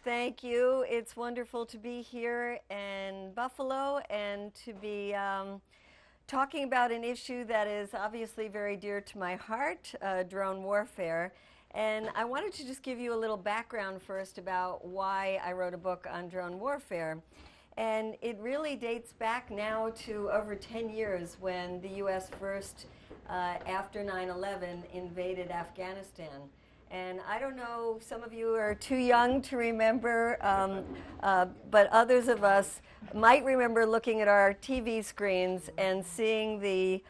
Thank you. It's wonderful to be here in Buffalo and to be talking about an issue that is obviously very dear to my heart, drone warfare. And I wanted to just give you a little background first about why I wrote a book on drone warfare. And it really dates back now to over 10 years when the U.S. first, after 9/11, invaded Afghanistan. And I don't know, some of you are too young to remember, but others of us might remember looking at our TV screens and seeing the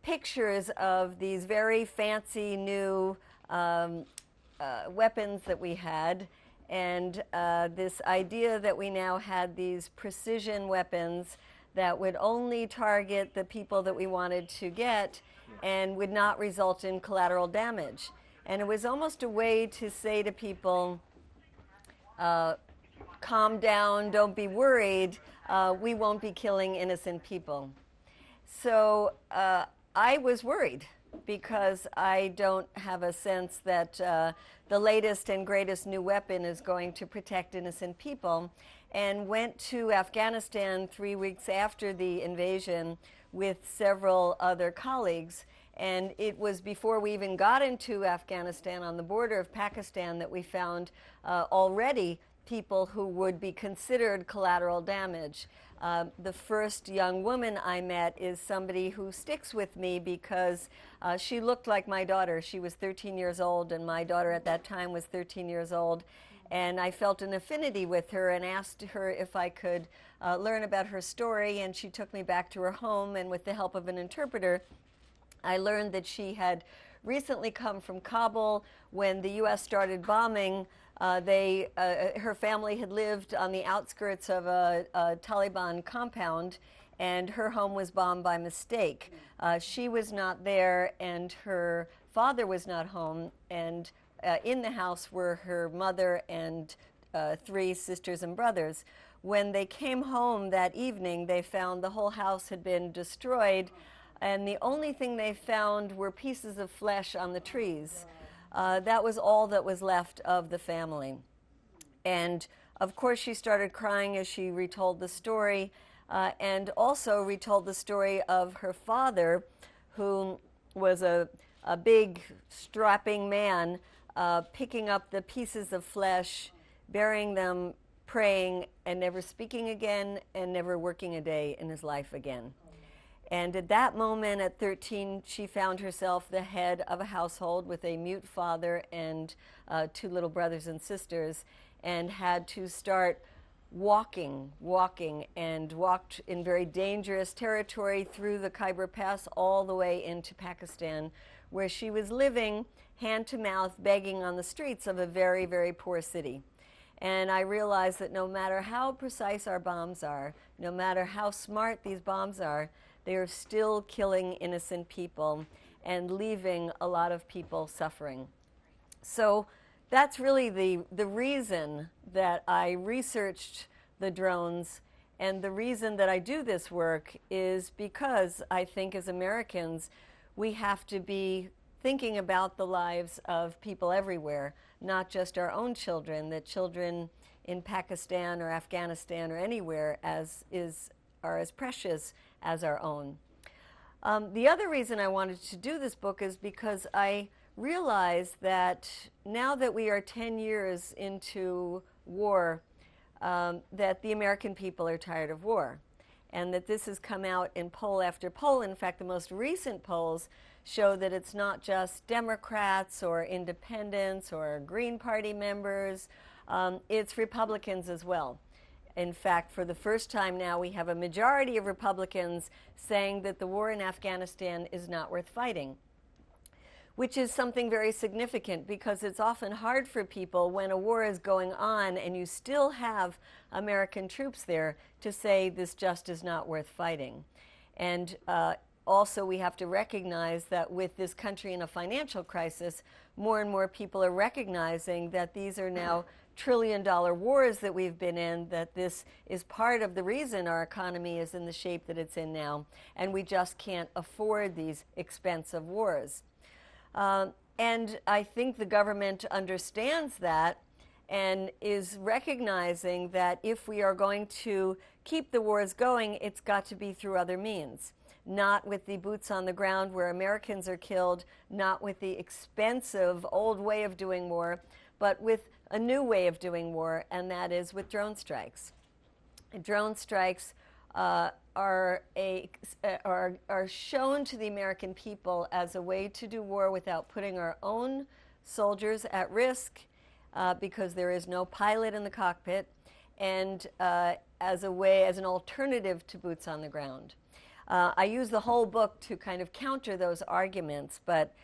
pictures of these very fancy new weapons that we had, and this idea that we now had these precision weapons that would only target the people that we wanted to get and would not result in collateral damage. And it was almost a way to say to people, calm down, don't be worried, we won't be killing innocent people. So I was worried because I don't have a sense that the latest and greatest new weapon is going to protect innocent people, and went to Afghanistan 3 weeks after the invasion with several other colleagues. And it was before we even got into Afghanistan, on the border of Pakistan, that we found already people who would be considered collateral damage. The first young woman I met is somebody who sticks with me because she looked like my daughter. She was 13 years old, and my daughter at that time was 13 years old. And I felt an affinity with her and asked her if I could learn about her story, and she took me back to her home, and with the help of an interpreter, I learned that she had recently come from Kabul when the U.S. started bombing. Her family had lived on the outskirts of a Taliban compound, and her home was bombed by mistake. She was not there, and her father was not home, and in the house were her mother and 3 sisters and brothers. When they came home that evening, they found the whole house had been destroyed, and the only thing they found were pieces of flesh on the trees. That was all that was left of the family. And of course she started crying as she retold the story, and also retold the story of her father, who was a big, strapping man, picking up the pieces of flesh, burying them, praying, and never speaking again, and never working a day in his life again. And at that moment, at 13, she found herself the head of a household with a mute father and 2 little brothers and sisters, and had to start walking, and walked in very dangerous territory through the Khyber Pass all the way into Pakistan, where she was living hand to mouth, begging on the streets of a very, very poor city. And I realized that no matter how precise our bombs are, no matter how smart these bombs are, they are still killing innocent people and leaving a lot of people suffering. So that's really the reason that I researched the drones, and the reason that I do this work is because I think as Americans we have to be thinking about the lives of people everywhere, not just our own children, that children in Pakistan or Afghanistan or anywhere are as precious as our own. The other reason I wanted to do this book is because I realized that now that we are 10 years into war, that the American people are tired of war, and that this has come out in poll after poll. In fact, the most recent polls show that it's not just Democrats or independents or Green Party members, it's Republicans as well. In fact, for the first time now, we have a majority of Republicans saying that the war in Afghanistan is not worth fighting, which is something very significant, because it's often hard for people when a war is going on and you still have American troops there to say this just is not worth fighting. And also we have to recognize that with this country in a financial crisis, more and more people are recognizing that these are now trillion-dollar wars that we've been in, that this is part of the reason our economy is in the shape that it's in now, and we just can't afford these expensive wars. And I think the government understands that, and is recognizing that if we are going to keep the wars going, it's got to be through other means. Not with the boots on the ground where Americans are killed, not with the expensive old way of doing war, but with a new way of doing war, and that is with drone strikes. Drone strikes are shown to the American people as a way to do war without putting our own soldiers at risk, because there is no pilot in the cockpit, and as an alternative to boots on the ground. I use the whole book to kind of counter those arguments, but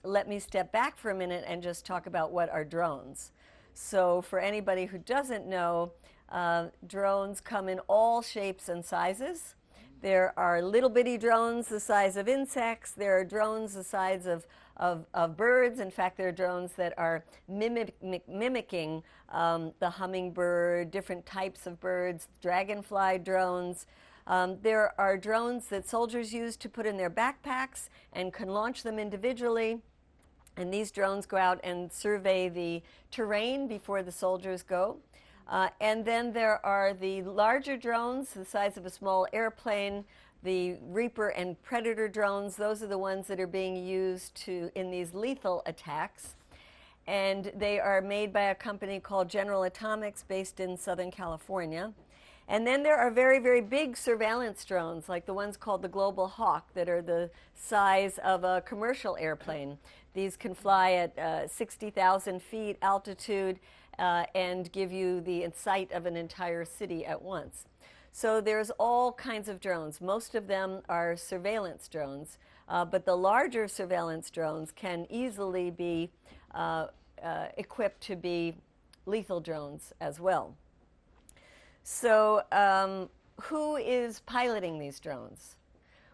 let me step back for a minute and just talk about what are drones. So for anybody who doesn't know, drones come in all shapes and sizes. There are little bitty drones the size of insects. There are drones the size of birds. In fact, there are drones that are mimicking the hummingbird, different types of birds, dragonfly drones. There are drones that soldiers use to put in their backpacks and can launch them individually. And these drones go out and survey the terrain before the soldiers go. And then there are the larger drones, the size of a small airplane, the Reaper and Predator drones. Those are the ones that are being used in these lethal attacks. And they are made by a company called General Atomics based in Southern California. And then there are very, very big surveillance drones, like the ones called the Global Hawk, that are the size of a commercial airplane. These can fly at 60,000 feet altitude and give you the sight of an entire city at once. So there's all kinds of drones. Most of them are surveillance drones, but the larger surveillance drones can easily be equipped to be lethal drones as well. So who is piloting these drones?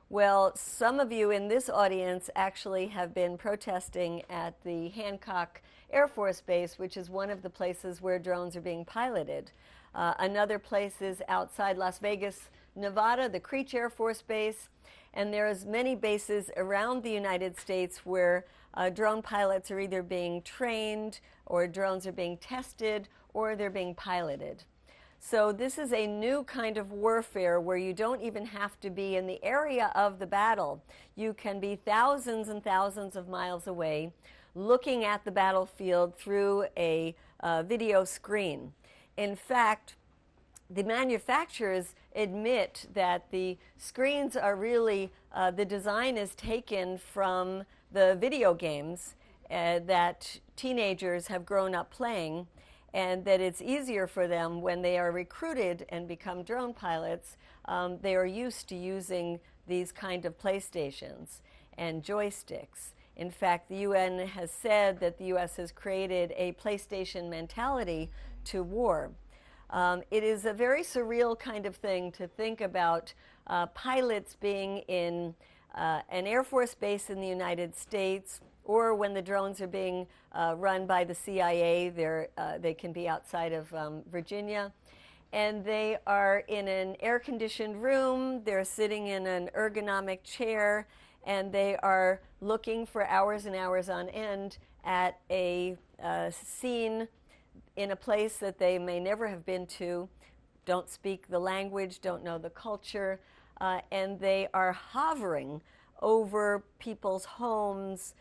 Well, some of you in this audience actually have been protesting at the Hancock Air Force Base, which is one of the places where drones are being piloted. Another place is outside Las Vegas, Nevada, the Creech Air Force Base. And there's many bases around the United States where drone pilots are either being trained, or drones are being tested, or they're being piloted. So this is a new kind of warfare where you don't even have to be in the area of the battle. You can be thousands and thousands of miles away looking at the battlefield through a video screen. In fact, the manufacturers admit that the screens are really, the design is taken from the video games that teenagers have grown up playing, and that it's easier for them when they are recruited and become drone pilots. They are used to using these kind of PlayStations and joysticks. In fact, the UN has said that the U.S. has created a PlayStation mentality to war. It is a very surreal kind of thing to think about pilots being in an Air Force base in the United States, or when the drones are being run by the CIA, they can be outside of Virginia. And they are in an air-conditioned room, they're sitting in an ergonomic chair, and they are looking for hours and hours on end at a scene in a place that they may never have been to, don't speak the language, don't know the culture, and they are hovering over people's homes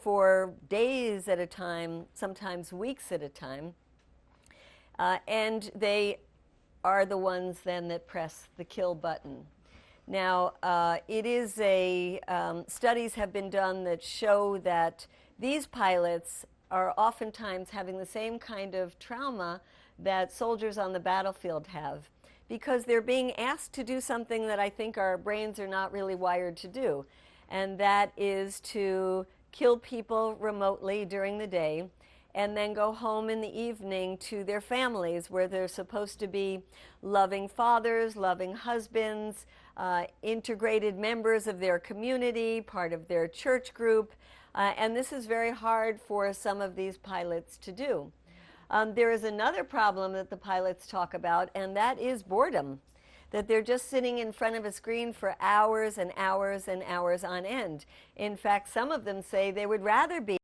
for days at a time, sometimes weeks at a time. And they are the ones then that press the kill button. Now, studies have been done that show that these pilots are oftentimes having the same kind of trauma that soldiers on the battlefield have, because they're being asked to do something that I think our brains are not really wired to do, and that is to kill people remotely during the day and then go home in the evening to their families, where they're supposed to be loving fathers, loving husbands, integrated members of their community, part of their church group. And this is very hard for some of these pilots to do. There is another problem that the pilots talk about, and that is boredom, that they're just sitting in front of a screen for hours and hours and hours on end. In fact, some of them say they would rather be